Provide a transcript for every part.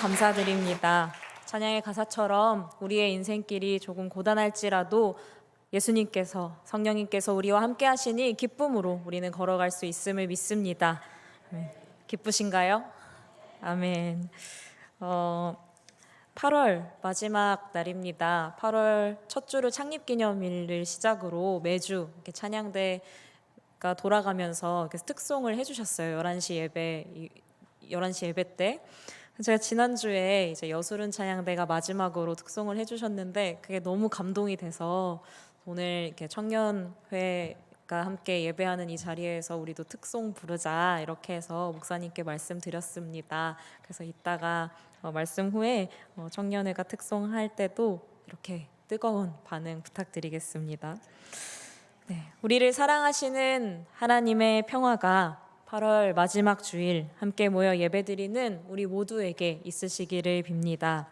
감사드립니다. 찬양의 가사처럼 우리의 인생길이 조금 고단할지라도 예수님께서, 성령님께서 우리와 함께 하시니 기쁨으로 우리는 걸어갈 수 있음을 믿습니다. 기쁘신가요? 아멘. 8월 마지막 날입니다. 8월 첫 주를 창립기념일을 시작으로 매주 이렇게 찬양대가 돌아가면서 이렇게 특송을 해주셨어요. 11시 예배 때. 제가 지난주에 이제 여수른 찬양대가 마지막으로 특송을 해주셨는데 그게 너무 감동이 돼서 오늘 이렇게 청년회가 함께 예배하는 이 자리에서 우리도 특송 부르자 이렇게 해서 목사님께 말씀드렸습니다. 그래서 이따가 말씀 후에 청년회가 특송할 때도 이렇게 뜨거운 반응 부탁드리겠습니다. 네, 우리를 사랑하시는 하나님의 평화가 8월 마지막 주일 함께 모여 예배드리는 우리 모두에게 있으시기를 빕니다.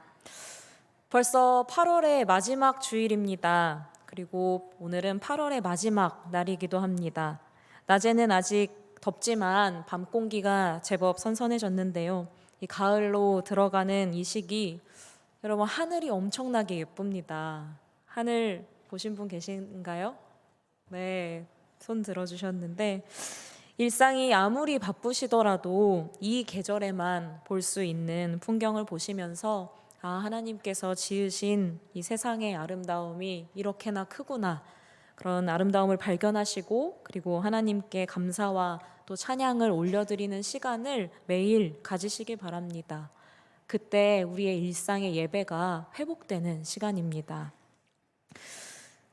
벌써 8월의 마지막 주일입니다. 그리고 오늘은 8월의 마지막 날이기도 합니다. 낮에는 아직 덥지만 밤 공기가 제법 선선해졌는데요. 이 가을로 들어가는 이 시기, 여러분 하늘이 엄청나게 예쁩니다. 하늘 보신 분 계신가요? 네, 손 들어주셨는데 일상이 아무리 바쁘시더라도 이 계절에만 볼 수 있는 풍경을 보시면서 하나님께서 지으신 이 세상의 아름다움이 이렇게나 크구나, 그런 아름다움을 발견하시고 그리고 하나님께 감사와 또 찬양을 올려드리는 시간을 매일 가지시길 바랍니다. 그때 우리의 일상의 예배가 회복되는 시간입니다.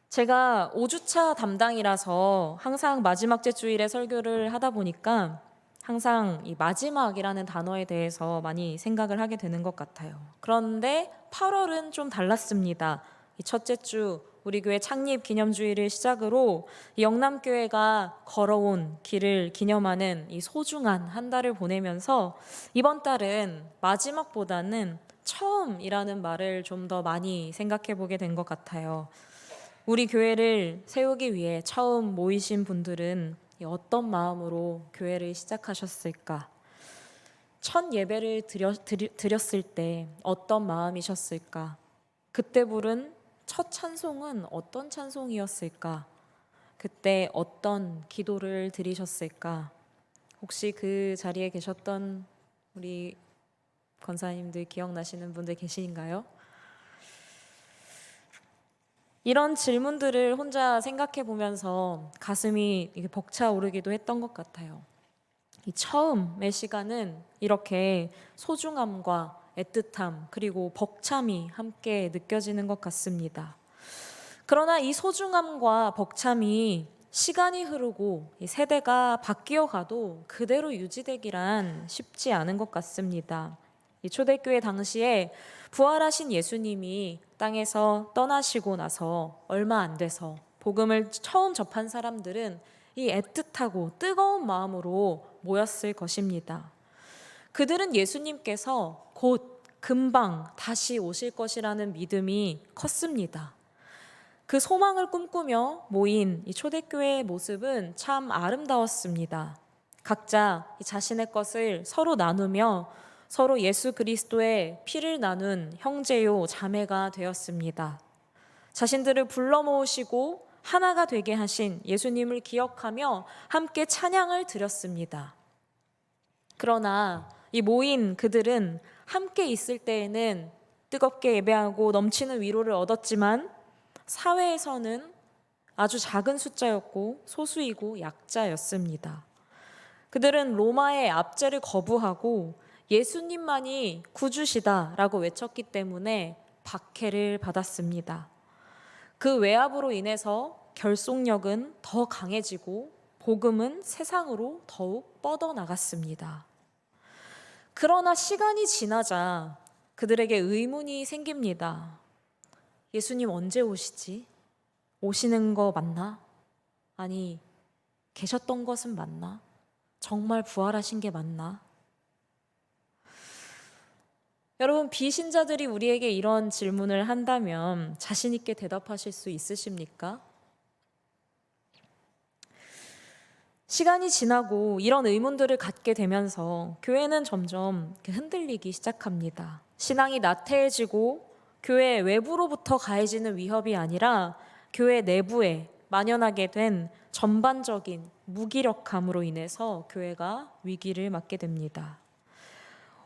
제가 5주차 담당이라서 항상 마지막 째 주일에 설교를 하다 보니까 항상 이 마지막이라는 단어에 대해서 많이 생각을 하게 되는 것 같아요. 그런데 8월은 좀 달랐습니다. 이 첫째 주 우리 교회 창립 기념주일을 시작으로 영남교회가 걸어온 길을 기념하는 이 소중한 한 달을 보내면서 이번 달은 마지막보다는 처음이라는 말을 좀 더 많이 생각해 보게 된 것 같아요. 우리 교회를 세우기 위해 처음 모이신 분들은 어떤 마음으로 교회를 시작하셨을까? 첫 예배를 드렸을 때 어떤 마음이셨을까? 그때 부른 첫 찬송은 어떤 찬송이었을까? 그때 어떤 기도를 드리셨을까? 혹시 그 자리에 계셨던 우리 권사님들 기억나시는 분들 계신가요? 이런 질문들을 혼자 생각해 보면서 가슴이 벅차오르기도 했던 것 같아요. 이 처음의 시간은 이렇게 소중함과 애틋함 그리고 벅참이 함께 느껴지는 것 같습니다. 그러나 이 소중함과 벅참이 시간이 흐르고 이 세대가 바뀌어 가도 그대로 유지되기란 쉽지 않은 것 같습니다. 이 초대교회 당시에 부활하신 예수님이 땅에서 떠나시고 나서 얼마 안 돼서 복음을 처음 접한 사람들은 이 애틋하고 뜨거운 마음으로 모였을 것입니다. 그들은 예수님께서 곧 금방 다시 오실 것이라는 믿음이 컸습니다. 그 소망을 꿈꾸며 모인 이 초대교회의 모습은 참 아름다웠습니다. 각자 자신의 것을 서로 나누며 서로 예수 그리스도의 피를 나눈 형제요 자매가 되었습니다. 자신들을 불러 모으시고 하나가 되게 하신 예수님을 기억하며 함께 찬양을 드렸습니다. 그러나 이 모인 그들은 함께 있을 때에는 뜨겁게 예배하고 넘치는 위로를 얻었지만 사회에서는 아주 작은 숫자였고 소수이고 약자였습니다. 그들은 로마의 압제를 거부하고 예수님만이 구주시다라고 외쳤기 때문에 박해를 받았습니다. 그 외압으로 인해서 결속력은 더 강해지고 복음은 세상으로 더욱 뻗어나갔습니다. 그러나 시간이 지나자 그들에게 의문이 생깁니다. 예수님 언제 오시지? 오시는 거 맞나? 아니, 계셨던 것은 맞나? 정말 부활하신 게 맞나? 여러분, 비신자들이 우리에게 이런 질문을 한다면 자신 있게 대답하실 수 있으십니까? 시간이 지나고 이런 의문들을 갖게 되면서 교회는 점점 흔들리기 시작합니다. 신앙이 나태해지고 교회 외부로부터 가해지는 위협이 아니라 교회 내부에 만연하게 된 전반적인 무기력함으로 인해서 교회가 위기를 맞게 됩니다.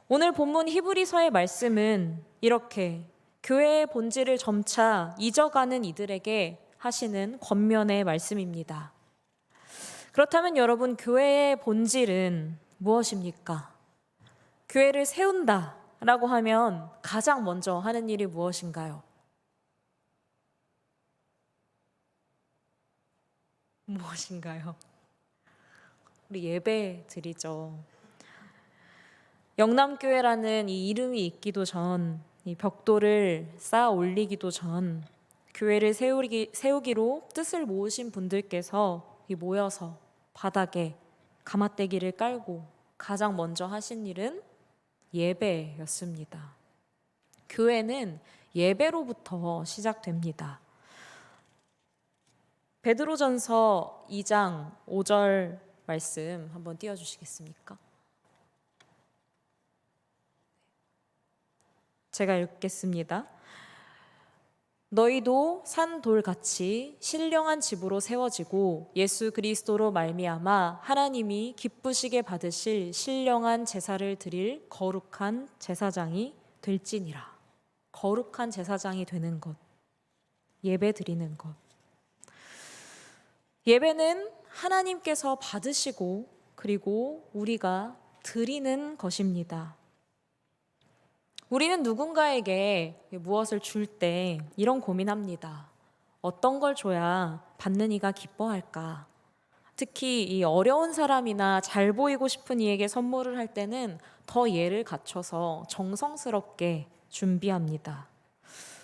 오늘 본문 히브리서의 말씀은 이렇게 교회의 본질을 점차 잊어가는 이들에게 하시는 권면의 말씀입니다. 그렇다면 여러분, 교회의 본질은 무엇입니까? 교회를 세운다라고 하면 가장 먼저 하는 일이 무엇인가요? 무엇인가요? 우리 예배 드리죠. 영남교회라는 이 이름이 있기도 전, 이 벽돌을 쌓아 올리기도 전, 교회를 세우기로 뜻을 모으신 분들께서 모여서 바닥에 가마떼기를 깔고 가장 먼저 하신 일은 예배였습니다. 교회는 예배로부터 시작됩니다. 베드로전서 2장 5절 말씀 한번 띄워주시겠습니까? 제가 읽겠습니다. 너희도 산 돌같이 신령한 집으로 세워지고 예수 그리스도로 말미암아 하나님이 기쁘시게 받으실 신령한 제사를 드릴 거룩한 제사장이 될지니라. 거룩한 제사장이 되는 것, 예배 드리는 것. 예배는 하나님께서 받으시고 그리고 우리가 드리는 것입니다. 우리는 누군가에게 무엇을 줄 때 이런 고민합니다. 어떤 걸 줘야 받는 이가 기뻐할까? 특히 이 어려운 사람이나 잘 보이고 싶은 이에게 선물을 할 때는 더 예를 갖춰서 정성스럽게 준비합니다.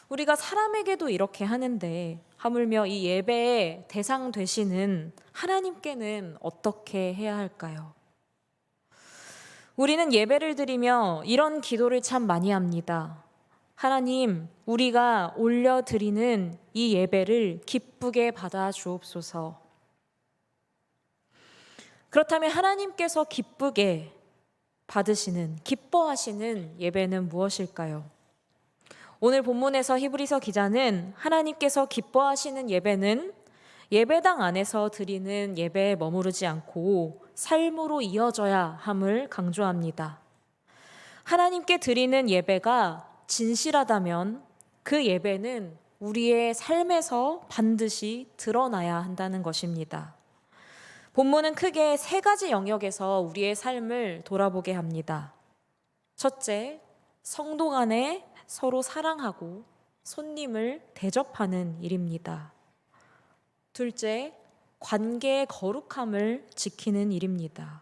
우리가 사람에게도 이렇게 하는데 하물며 이 예배의 대상 되시는 하나님께는 어떻게 해야 할까요? 우리는 예배를 드리며 이런 기도를 참 많이 합니다. 하나님, 우리가 올려드리는 이 예배를 기쁘게 받아 주옵소서. 그렇다면 하나님께서 기쁘게 받으시는, 기뻐하시는 예배는 무엇일까요? 오늘 본문에서 히브리서 기자는 하나님께서 기뻐하시는 예배는 예배당 안에서 드리는 예배에 머무르지 않고 삶으로 이어져야 함을 강조합니다. 하나님께 드리는 예배가 진실하다면 그 예배는 우리의 삶에서 반드시 드러나야 한다는 것입니다. 본문은 크게 세 가지 영역에서 우리의 삶을 돌아보게 합니다. 첫째, 성도 간에 서로 사랑하고 손님을 대접하는 일입니다. 둘째, 관계의 거룩함을 지키는 일입니다.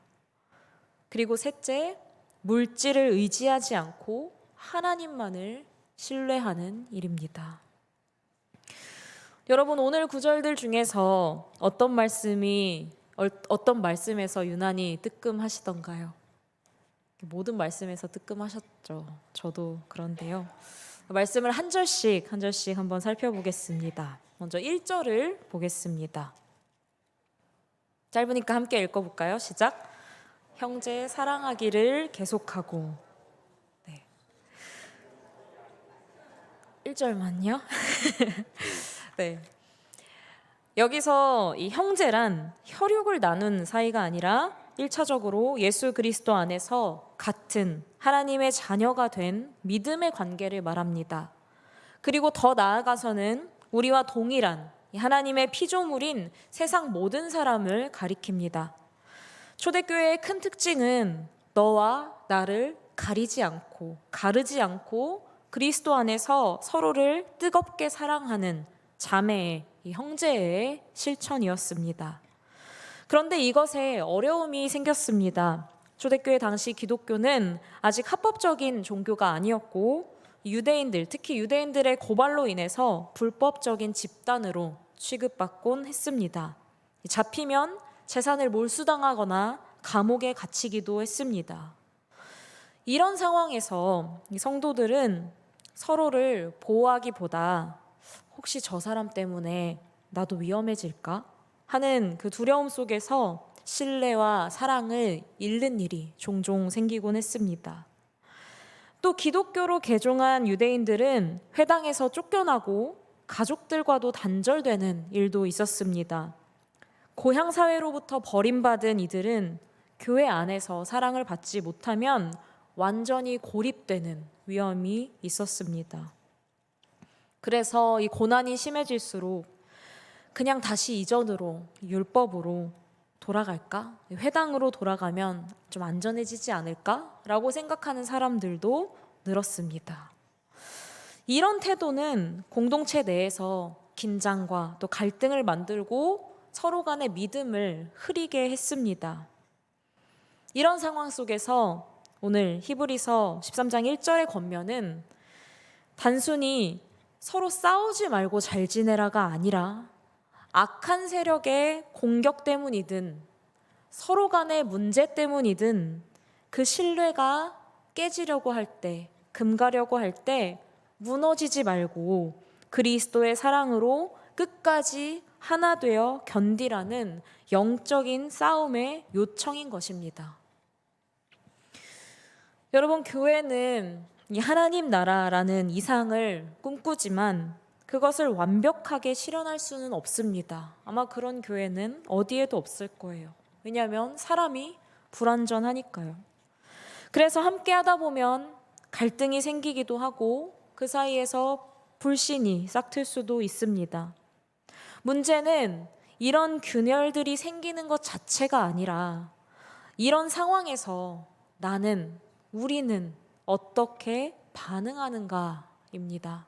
그리고 셋째, 물질을 의지하지 않고 하나님만을 신뢰하는 일입니다. 여러분, 오늘 구절들 중에서 어떤 말씀에서 유난히 뜨끔하시던가요? 모든 말씀에서 뜨끔하셨죠. 저도 그런데요. 말씀을 한 절씩 한번 살펴보겠습니다. 먼저 1절을 보겠습니다. 짧으니까 함께 읽어볼까요? 시작. 형제 사랑하기를 계속하고. 네. 1절만요. 네. 여기서 이 형제란 혈육을 나눈 사이가 아니라 1차적으로 예수 그리스도 안에서 같은 하나님의 자녀가 된 믿음의 관계를 말합니다. 그리고 더 나아가서는 우리와 동일한 하나님의 피조물인 세상 모든 사람을 가리킵니다. 초대교회의 큰 특징은 너와 나를 가르지 않고 그리스도 안에서 서로를 뜨겁게 사랑하는 자매의, 형제의 실천이었습니다. 그런데 이것에 어려움이 생겼습니다. 초대교회 당시 기독교는 아직 합법적인 종교가 아니었고 유대인들, 특히 유대인들의 고발로 인해서 불법적인 집단으로 취급받곤 했습니다. 잡히면 재산을 몰수당하거나 감옥에 갇히기도 했습니다. 이런 상황에서 성도들은 서로를 보호하기보다 혹시 저 사람 때문에 나도 위험해질까 하는 그 두려움 속에서 신뢰와 사랑을 잃는 일이 종종 생기곤 했습니다. 또 기독교로 개종한 유대인들은 회당에서 쫓겨나고 가족들과도 단절되는 일도 있었습니다. 고향 사회로부터 버림받은 이들은 교회 안에서 사랑을 받지 못하면 완전히 고립되는 위험이 있었습니다. 그래서 이 고난이 심해질수록 그냥 다시 이전으로, 율법으로 돌아갈까? 회당으로 돌아가면 좀 안전해지지 않을까? 라고 생각하는 사람들도 늘었습니다. 이런 태도는 공동체 내에서 긴장과 또 갈등을 만들고 서로 간의 믿음을 흐리게 했습니다. 이런 상황 속에서 오늘 히브리서 13장 1절의 권면은 단순히 서로 싸우지 말고 잘 지내라가 아니라 악한 세력의 공격 때문이든 서로 간의 문제 때문이든 그 신뢰가 깨지려고 할 때, 금가려고 할 때 무너지지 말고 그리스도의 사랑으로 끝까지 하나 되어 견디라는 영적인 싸움의 요청인 것입니다. 여러분, 교회는 이 하나님 나라라는 이상을 꿈꾸지만 그것을 완벽하게 실현할 수는 없습니다. 아마 그런 교회는 어디에도 없을 거예요. 왜냐하면 사람이 불완전하니까요. 그래서 함께 하다 보면 갈등이 생기기도 하고 그 사이에서 불신이 싹틀 수도 있습니다. 문제는 이런 균열들이 생기는 것 자체가 아니라 이런 상황에서 우리는 어떻게 반응하는가입니다.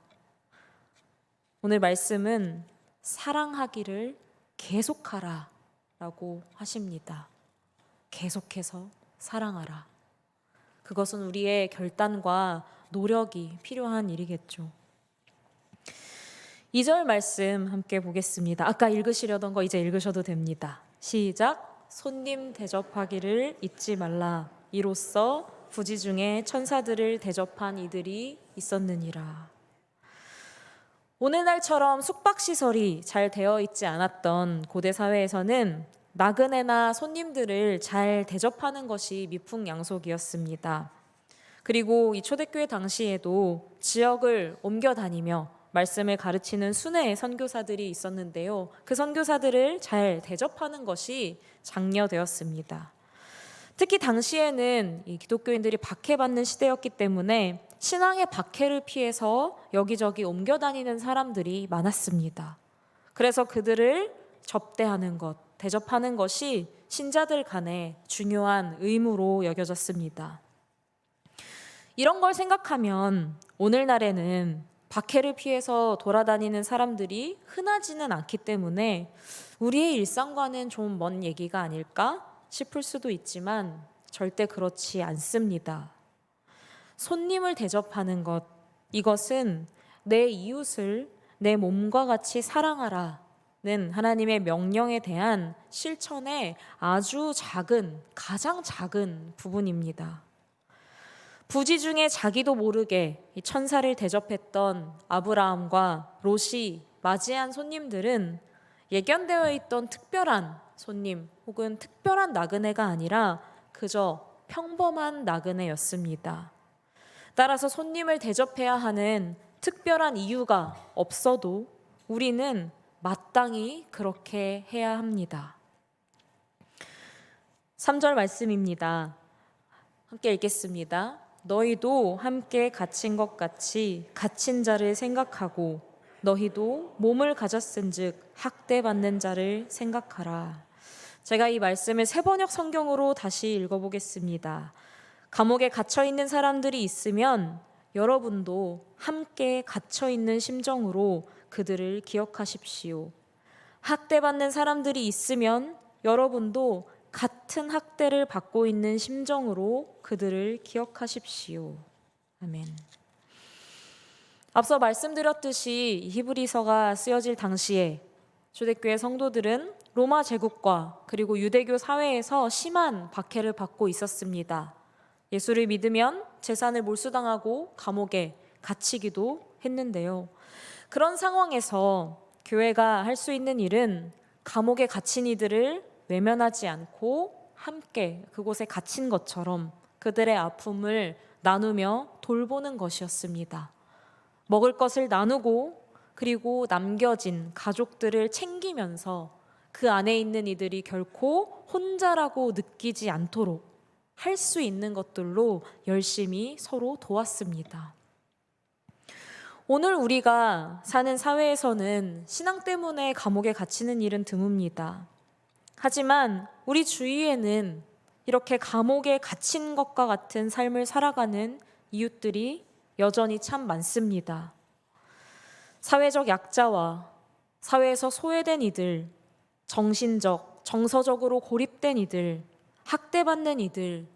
오늘 말씀은 사랑하기를 계속하라 라고 하십니다. 계속해서 사랑하라. 그것은 우리의 결단과 노력이 필요한 일이겠죠. 2절 말씀 함께 보겠습니다. 아까 읽으시려던 거 이제 읽으셔도 됩니다. 시작. 손님 대접하기를 잊지 말라. 이로써 부지 중에 천사들을 대접한 이들이 있었느니라. 오늘날처럼 숙박시설이 잘 되어 있지 않았던 고대 사회에서는 나그네나 손님들을 잘 대접하는 것이 미풍양속이었습니다. 그리고 이 초대교회 당시에도 지역을 옮겨 다니며 말씀을 가르치는 순회의 선교사들이 있었는데요. 그 선교사들을 잘 대접하는 것이 장려되었습니다. 특히 당시에는 이 기독교인들이 박해받는 시대였기 때문에 신앙의 박해를 피해서 여기저기 옮겨 다니는 사람들이 많았습니다. 그래서 그들을 접대하는 것, 대접하는 것이 신자들 간에 중요한 의무로 여겨졌습니다. 이런 걸 생각하면 오늘날에는 박해를 피해서 돌아다니는 사람들이 흔하지는 않기 때문에 우리의 일상과는 좀 먼 얘기가 아닐까 싶을 수도 있지만 절대 그렇지 않습니다. 손님을 대접하는 것, 이것은 내 이웃을 내 몸과 같이 사랑하라는 하나님의 명령에 대한 실천의 아주 가장 작은 부분입니다. 부지 중에 자기도 모르게 천사를 대접했던 아브라함과 롯이 맞이한 손님들은 예견되어 있던 특별한 손님 혹은 특별한 나그네가 아니라 그저 평범한 나그네였습니다. 따라서 손님을 대접해야 하는 특별한 이유가 없어도 우리는 마땅히 그렇게 해야 합니다. 3절 말씀입니다. 함께 읽겠습니다. 너희도 함께 갇힌 것 같이 갇힌 자를 생각하고 너희도 몸을 가졌은즉 학대받는 자를 생각하라. 제가 이 말씀을 새번역 성경으로 다시 읽어보겠습니다. 감옥에 갇혀 있는 사람들이 있으면 여러분도 함께 갇혀 있는 심정으로 그들을 기억하십시오. 학대받는 사람들이 있으면 여러분도 같은 학대를 받고 있는 심정으로 그들을 기억하십시오. 아멘. 앞서 말씀드렸듯이 히브리서가 쓰여질 당시에 초대교회 성도들은 로마 제국과 그리고 유대교 사회에서 심한 박해를 받고 있었습니다. 예수를 믿으면 재산을 몰수당하고 감옥에 갇히기도 했는데요. 그런 상황에서 교회가 할 수 있는 일은 감옥에 갇힌 이들을 외면하지 않고 함께 그곳에 갇힌 것처럼 그들의 아픔을 나누며 돌보는 것이었습니다. 먹을 것을 나누고 그리고 남겨진 가족들을 챙기면서 그 안에 있는 이들이 결코 혼자라고 느끼지 않도록 할 수 있는 것들로 열심히 서로 도왔습니다. 오늘 우리가 사는 사회에서는 신앙 때문에 감옥에 갇히는 일은 드뭅니다. 하지만 우리 주위에는 이렇게 감옥에 갇힌 것과 같은 삶을 살아가는 이웃들이 여전히 참 많습니다. 사회적 약자와 사회에서 소외된 이들, 정신적, 정서적으로 고립된 이들, 학대받는 이들,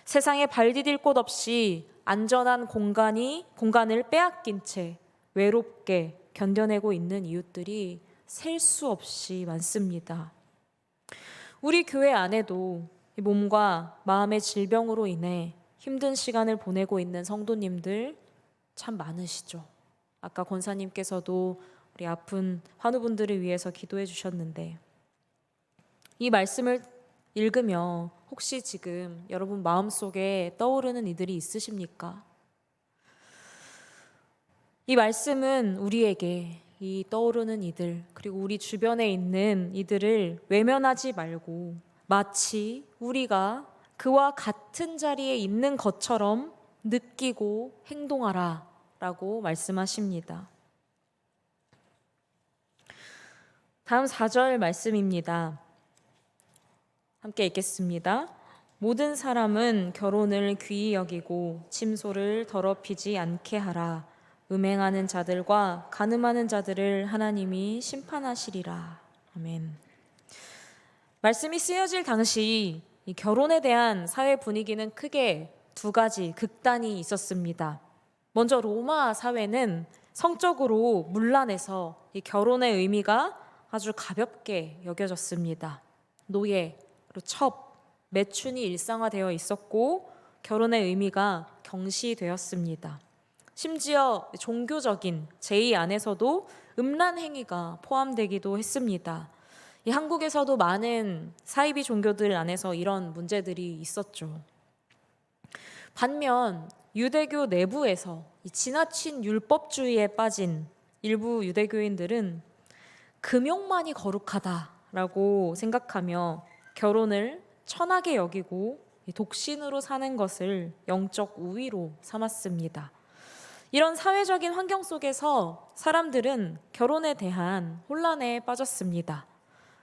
세상에 발 디딜 곳 없이 안전한 공간을 빼앗긴 채 외롭게 견뎌내고 있는 이웃들이 셀 수 없이 많습니다. 우리 교회 안에도 몸과 마음의 질병으로 인해 힘든 시간을 보내고 있는 성도님들 참 많으시죠. 아까 권사님께서도 우리 아픈 환우분들을 위해서 기도해 주셨는데, 이 말씀을 읽으며 혹시 지금 여러분 마음속에 떠오르는 이들이 있으십니까? 이 말씀은 우리에게 이 떠오르는 이들, 그리고 우리 주변에 있는 이들을 외면하지 말고 마치 우리가 그와 같은 자리에 있는 것처럼 느끼고 행동하라 라고 말씀하십니다. 다음 4절 말씀입니다. 함께 읽겠습니다. 모든 사람은 결혼을 귀히 여기고 침소를 더럽히지 않게 하라. 음행하는 자들과 간음하는 자들을 하나님이 심판하시리라. 아멘. 말씀이 쓰여질 당시 이 결혼에 대한 사회 분위기는 크게 두 가지 극단이 있었습니다. 먼저 로마 사회는 성적으로 문란해서 이 결혼의 의미가 아주 가볍게 여겨졌습니다. 노예, 그리고 첩, 매춘이 일상화되어 있었고 결혼의 의미가 경시되었습니다. 심지어 종교적인 제의 안에서도 음란 행위가 포함되기도 했습니다. 이 한국에서도 많은 사이비 종교들 안에서 이런 문제들이 있었죠. 반면 유대교 내부에서 이 지나친 율법주의에 빠진 일부 유대교인들은 금욕만이 거룩하다라고 생각하며 결혼을 천하게 여기고 독신으로 사는 것을 영적 우위로 삼았습니다. 이런 사회적인 환경 속에서 사람들은 결혼에 대한 혼란에 빠졌습니다.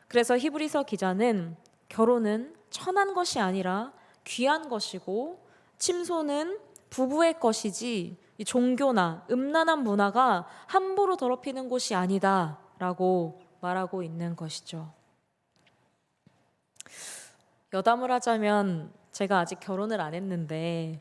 그래서 히브리서 기자는 결혼은 천한 것이 아니라 귀한 것이고 침소는 부부의 것이지 이 종교나 음란한 문화가 함부로 더럽히는 곳이 아니다 라고 말하고 있는 것이죠. 여담을 하자면 제가 아직 결혼을 안 했는데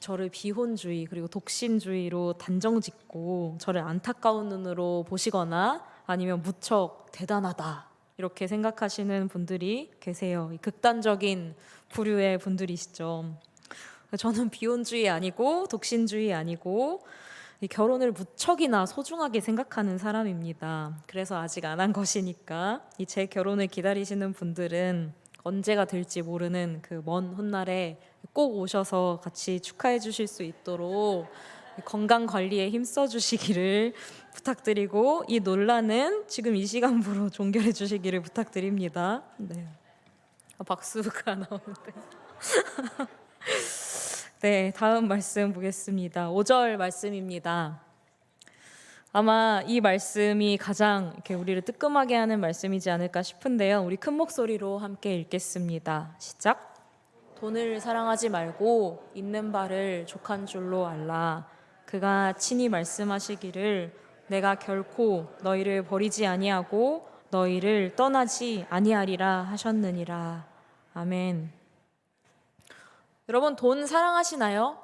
저를 비혼주의 그리고 독신주의로 단정짓고 저를 안타까운 눈으로 보시거나 아니면 무척 대단하다 이렇게 생각하시는 분들이 계세요. 극단적인 부류의 분들이시죠. 저는 비혼주의 아니고 독신주의 아니고 결혼을 무척이나 소중하게 생각하는 사람입니다. 그래서 아직 안 한 것이니까 제 결혼을 기다리시는 분들은 언제가 될지 모르는 그 먼 훗날에 꼭 오셔서 같이 축하해 주실 수 있도록 건강 관리에 힘써 주시기를 부탁드리고 이 논란은 지금 이 시간부로 종결해 주시기를 부탁드립니다. 네. 박수가 나오는데. 네, 다음 말씀 보겠습니다. 5절 말씀입니다. 아마 이 말씀이 가장 이렇게 우리를 뜨끔하게 하는 말씀이지 않을까 싶은데요. 우리 큰 목소리로 함께 읽겠습니다. 시작. 돈을 사랑하지 말고 있는 바를 족한 줄로 알라. 그가 친히 말씀하시기를 내가 결코 너희를 버리지 아니하고 너희를 떠나지 아니하리라 하셨느니라. 아멘. 여러분 돈 사랑하시나요?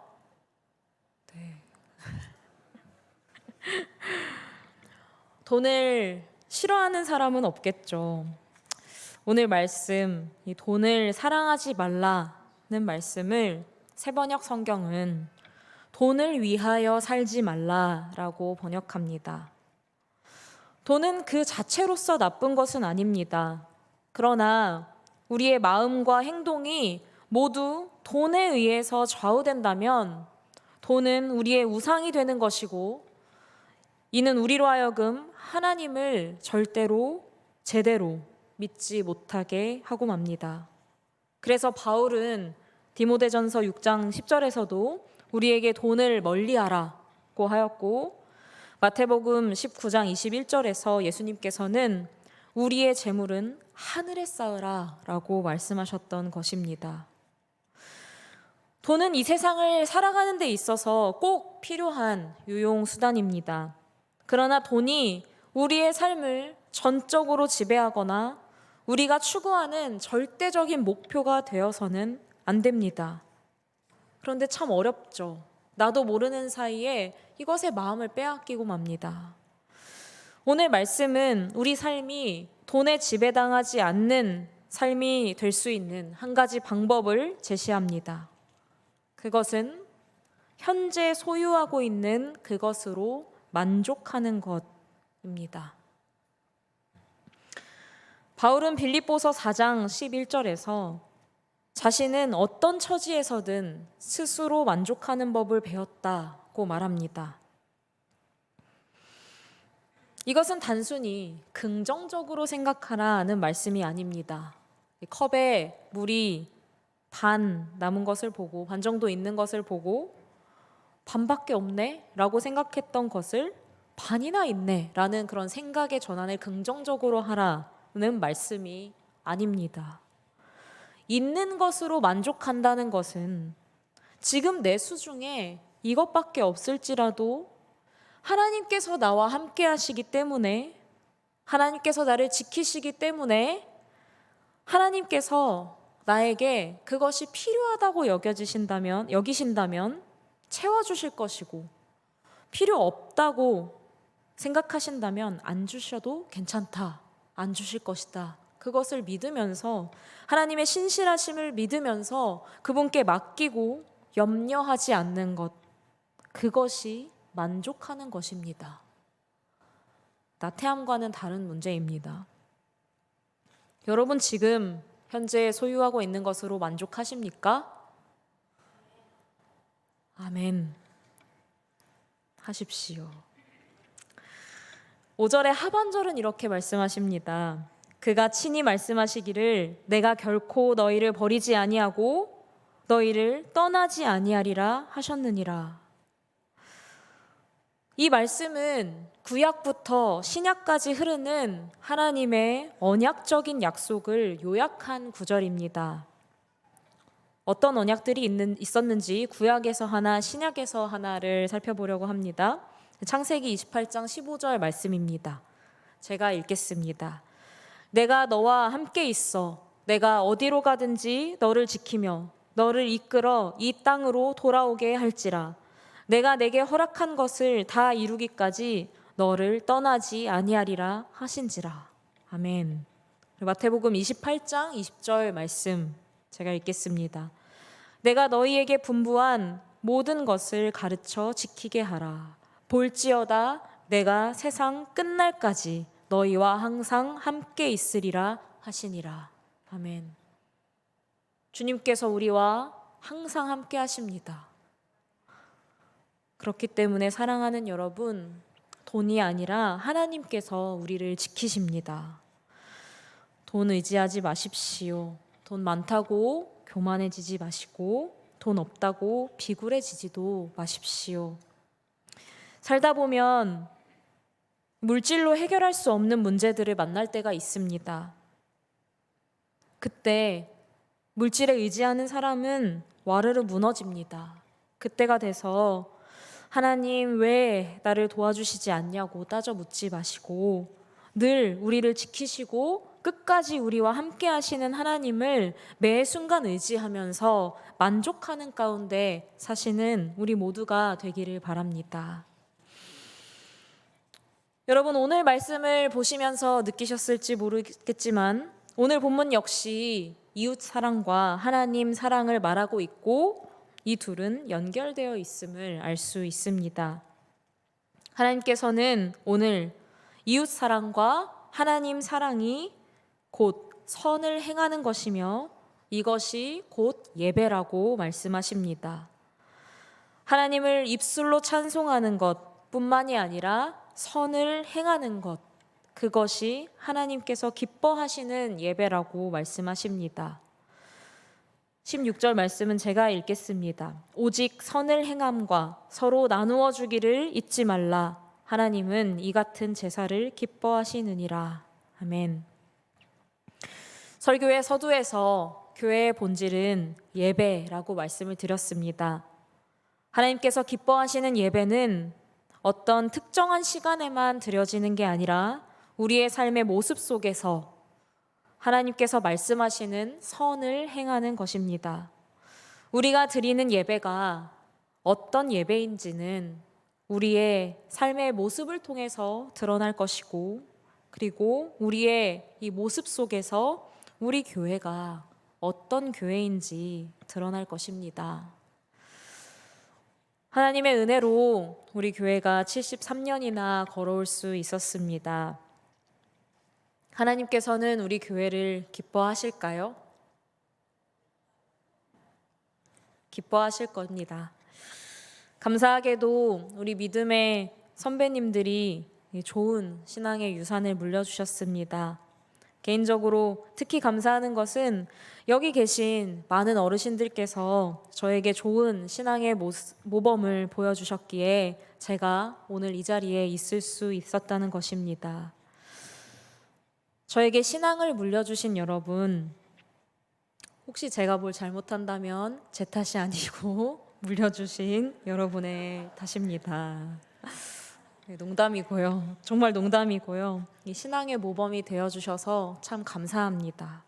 네. 돈을 싫어하는 사람은 없겠죠. 오늘 말씀, 이 돈을 사랑하지 말라는 말씀을 새번역 성경은 돈을 위하여 살지 말라라고 번역합니다. 돈은 그 자체로서 나쁜 것은 아닙니다. 그러나 우리의 마음과 행동이 모두 돈에 의해서 좌우된다면 돈은 우리의 우상이 되는 것이고, 이는 우리로 하여금 하나님을 절대로 제대로 믿지 못하게 하고 맙니다. 그래서 바울은 디모데전서 6장 10절에서도 우리에게 돈을 멀리하라고 하였고, 마태복음 19장 21절에서 예수님께서는 우리의 재물은 하늘에 쌓으라 라고 말씀하셨던 것입니다. 돈은 이 세상을 살아가는 데 있어서 꼭 필요한 유용수단입니다. 그러나 돈이 우리의 삶을 전적으로 지배하거나 우리가 추구하는 절대적인 목표가 되어서는 안 됩니다. 그런데 참 어렵죠. 나도 모르는 사이에 이것에 마음을 빼앗기고 맙니다. 오늘 말씀은 우리 삶이 돈에 지배당하지 않는 삶이 될 수 있는 한 가지 방법을 제시합니다. 그것은 현재 소유하고 있는 그것으로 만족하는 것입니다. 바울은 빌립보서 4장 11절에서 자신은 어떤 처지에서든 스스로 만족하는 법을 배웠다고 말합니다. 이것은 단순히 긍정적으로 생각하라는 말씀이 아닙니다. 컵에 물이 반 남은 것을 보고, 반 정도 있는 것을 보고 반밖에 없네 라고 생각했던 것을 반이나 있네 라는 그런 생각의 전환을 긍정적으로 하라는 말씀이 아닙니다. 있는 것으로 만족한다는 것은 지금 내 수중에 이것밖에 없을지라도 하나님께서 나와 함께 하시기 때문에, 하나님께서 나를 지키시기 때문에 하나님께서 나에게 그것이 필요하다고 여기신다면 채워주실 것이고, 필요 없다고 생각하신다면 안 주셔도 괜찮다, 안 주실 것이다, 그것을 믿으면서 하나님의 신실하심을 믿으면서 그분께 맡기고 염려하지 않는 것, 그것이 만족하는 것입니다. 나태함과는 다른 문제입니다. 여러분 지금 현재 소유하고 있는 것으로 만족하십니까? 아멘 하십시오. 5절의 하반절은 이렇게 말씀하십니다. 그가 친히 말씀하시기를 내가 결코 너희를 버리지 아니하고 너희를 떠나지 아니하리라 하셨느니라. 이 말씀은 구약부터 신약까지 흐르는 하나님의 언약적인 약속을 요약한 구절입니다. 어떤 언약들이 있었는지 구약에서 하나, 신약에서 하나를 살펴보려고 합니다. 창세기 28장 15절 말씀입니다. 제가 읽겠습니다. 내가 너와 함께 있어 내가 어디로 가든지 너를 지키며 너를 이끌어 이 땅으로 돌아오게 할지라. 내가 내게 허락한 것을 다 이루기까지 너를 떠나지 아니하리라 하신지라. 아멘. 마태복음 28장 20절 말씀 제가 읽겠습니다. 내가 너희에게 분부한 모든 것을 가르쳐 지키게 하라. 볼지어다 내가 세상 끝날까지 너희와 항상 함께 있으리라 하시니라. 아멘. 주님께서 우리와 항상 함께 하십니다. 그렇기 때문에 사랑하는 여러분, 돈이 아니라 하나님께서 우리를 지키십니다. 돈 의지하지 마십시오. 돈 많다고 교만해지지 마시고 돈 없다고 비굴해지지도 마십시오. 살다 보면 물질로 해결할 수 없는 문제들을 만날 때가 있습니다. 그때 물질에 의지하는 사람은 와르르 무너집니다. 그때가 돼서 하나님 왜 나를 도와주시지 않냐고 따져 묻지 마시고 늘 우리를 지키시고 끝까지 우리와 함께 하시는 하나님을 매 순간 의지하면서 만족하는 가운데 사시는 우리 모두가 되기를 바랍니다. 여러분 오늘 말씀을 보시면서 느끼셨을지 모르겠지만 오늘 본문 역시 이웃 사랑과 하나님 사랑을 말하고 있고 이 둘은 연결되어 있음을 알 수 있습니다. 하나님께서는 오늘 이웃 사랑과 하나님 사랑이 곧 선을 행하는 것이며 이것이 곧 예배라고 말씀하십니다. 하나님을 입술로 찬송하는 것뿐만이 아니라 선을 행하는 것, 그것이 하나님께서 기뻐하시는 예배라고 말씀하십니다. 16절 말씀은 제가 읽겠습니다. 오직 선을 행함과 서로 나누어 주기를 잊지 말라. 하나님은 이 같은 제사를 기뻐하시느니라. 아멘. 설교의 서두에서 교회의 본질은 예배라고 말씀을 드렸습니다. 하나님께서 기뻐하시는 예배는 어떤 특정한 시간에만 드려지는 게 아니라 우리의 삶의 모습 속에서 하나님께서 말씀하시는 선을 행하는 것입니다. 우리가 드리는 예배가 어떤 예배인지는 우리의 삶의 모습을 통해서 드러날 것이고, 그리고 우리의 이 모습 속에서 우리 교회가 어떤 교회인지 드러날 것입니다. 하나님의 은혜로 우리 교회가 73년이나 걸어올 수 있었습니다. 하나님께서는 우리 교회를 기뻐하실까요? 기뻐하실 겁니다. 감사하게도 우리 믿음의 선배님들이 좋은 신앙의 유산을 물려주셨습니다. 개인적으로 특히 감사하는 것은 여기 계신 많은 어르신들께서 저에게 좋은 신앙의 모범을 보여주셨기에 제가 오늘 이 자리에 있을 수 있었다는 것입니다. 저에게 신앙을 물려주신 여러분, 혹시 제가 뭘 잘못한다면 제 탓이 아니고 물려주신 여러분의 탓입니다. 농담이고요. 정말 농담이고요. 이 신앙의 모범이 되어주셔서 참 감사합니다.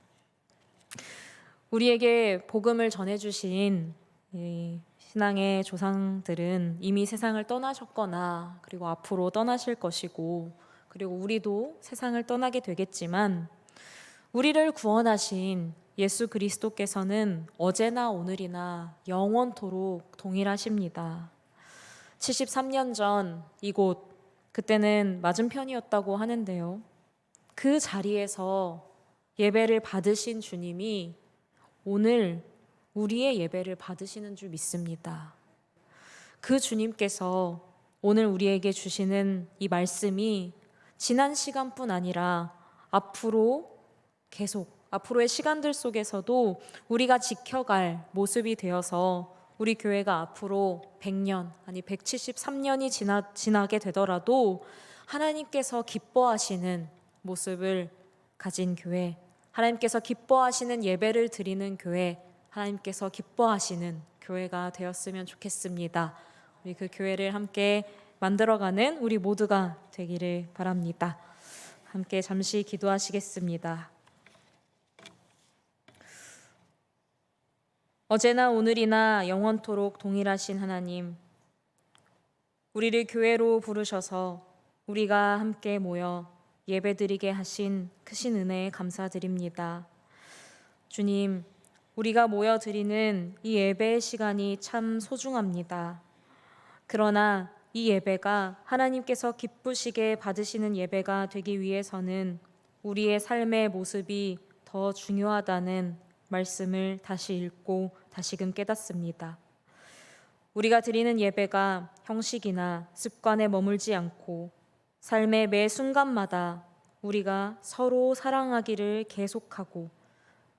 우리에게 복음을 전해주신 이 신앙의 조상들은 이미 세상을 떠나셨거나 그리고 앞으로 떠나실 것이고, 그리고 우리도 세상을 떠나게 되겠지만 우리를 구원하신 예수 그리스도께서는 어제나 오늘이나 영원토록 동일하십니다. 73년 전 이곳, 그때는 맞은편이었다고 하는데요. 그 자리에서 예배를 받으신 주님이 오늘 우리의 예배를 받으시는 줄 믿습니다. 그 주님께서 오늘 우리에게 주시는 이 말씀이 지난 시간뿐 아니라 앞으로 계속 앞으로의 시간들 속에서도 우리가 지켜갈 모습이 되어서 우리 교회가 앞으로 100년 아니 173년이 지나게 되더라도 하나님께서 기뻐하시는 모습을 가진 교회, 하나님께서 기뻐하시는 예배를 드리는 교회, 하나님께서 기뻐하시는 교회가 되었으면 좋겠습니다. 우리 그 교회를 함께 만들어가는 우리 모두가 되기를 바랍니다. 함께 잠시 기도하시겠습니다. 어제나 오늘이나 영원토록 동일하신 하나님, 우리를 교회로 부르셔서 우리가 함께 모여 예배드리게 하신 크신 은혜에 감사드립니다. 주님, 우리가 모여 드리는 이 예배의 시간이 참 소중합니다. 그러나 이 예배가 하나님께서 기쁘시게 받으시는 예배가 되기 위해서는 우리의 삶의 모습이 더 중요하다는 말씀을 다시 읽고 다시금 깨닫습니다. 우리가 드리는 예배가 형식이나 습관에 머물지 않고 삶의 매 순간마다 우리가 서로 사랑하기를 계속하고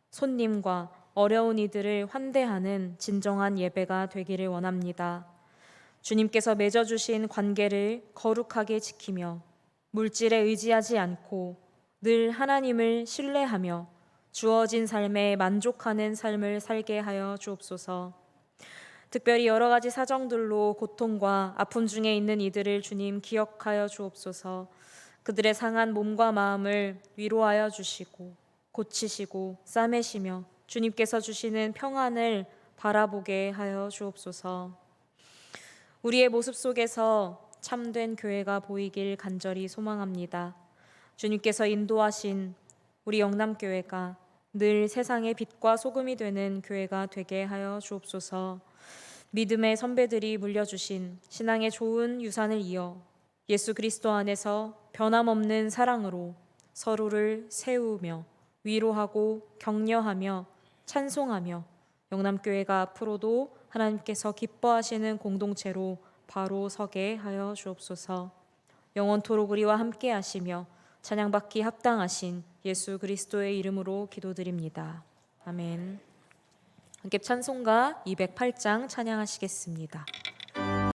손님과 어려운 이들을 환대하는 진정한 예배가 되기를 원합니다. 주님께서 맺어주신 관계를 거룩하게 지키며 물질에 의지하지 않고 늘 하나님을 신뢰하며 주어진 삶에 만족하는 삶을 살게 하여 주옵소서. 특별히 여러 가지 사정들로 고통과 아픔 중에 있는 이들을 주님 기억하여 주옵소서. 그들의 상한 몸과 마음을 위로하여 주시고 고치시고 싸매시며 주님께서 주시는 평안을 바라보게 하여 주옵소서. 우리의 모습 속에서 참된 교회가 보이길 간절히 소망합니다. 주님께서 인도하신 우리 영남교회가 늘 세상의 빛과 소금이 되는 교회가 되게 하여 주옵소서. 믿음의 선배들이 물려주신 신앙의 좋은 유산을 이어 예수 그리스도 안에서 변함없는 사랑으로 서로를 세우며 위로하고 격려하며 찬송하며 영남교회가 앞으로도 하나님께서 기뻐하시는 공동체로 바로 서게 하여 주옵소서. 영원토록 우리와 함께 하시며 찬양받기 합당하신 예수 그리스도의 이름으로 기도드립니다. 아멘. 함께 찬송가 208장 찬양하시겠습니다.